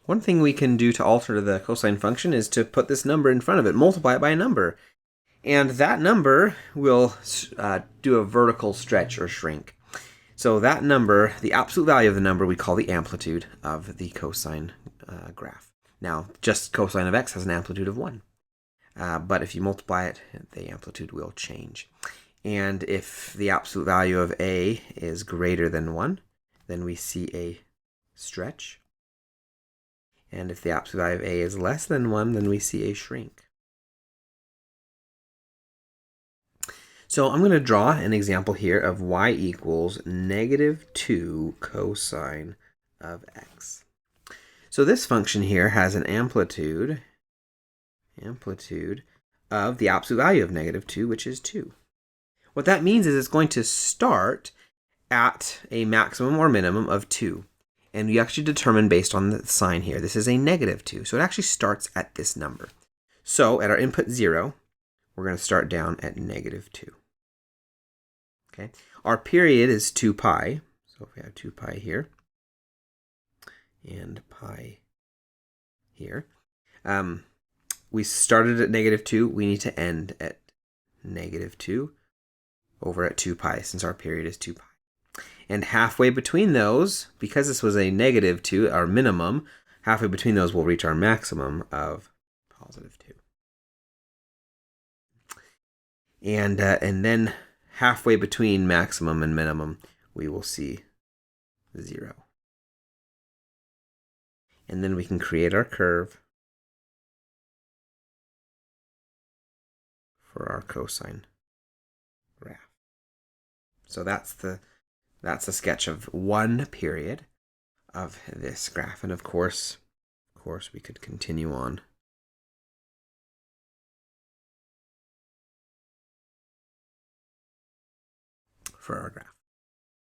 One thing we can do to alter the cosine function is to put this number in front of it, multiply it by a number. And that number will do a vertical stretch or shrink. So that number, the absolute value of the number, we call the amplitude of the cosine graph. Now, just cosine of x has an amplitude of 1. But if you multiply it, the amplitude will change. And if the absolute value of a is greater than 1, then we see a stretch. And if the absolute value of a is less than 1, then we see a shrink. So I'm going to draw an example here of y equals -2 cosine of x. So this function here has an amplitude of the absolute value of -2, which is 2. What that means is it's going to start at a maximum or minimum of 2. And we actually determine based on the sign here. This is a -2, so it actually starts at this number. So at our input 0, we're going to start down at -2. Okay, our period is 2 pi. So if we have 2 pi here and pi here, we started at -2. We need to end at -2 over at 2 pi since our period is 2 pi. And halfway between those, because this was a -2, our minimum, halfway between those we'll reach our maximum of +2. And then halfway between maximum and minimum, we will see 0. And then we can create our curve for our cosine graph. So that's a sketch of one period of this graph. And of course, we could continue on for our graph.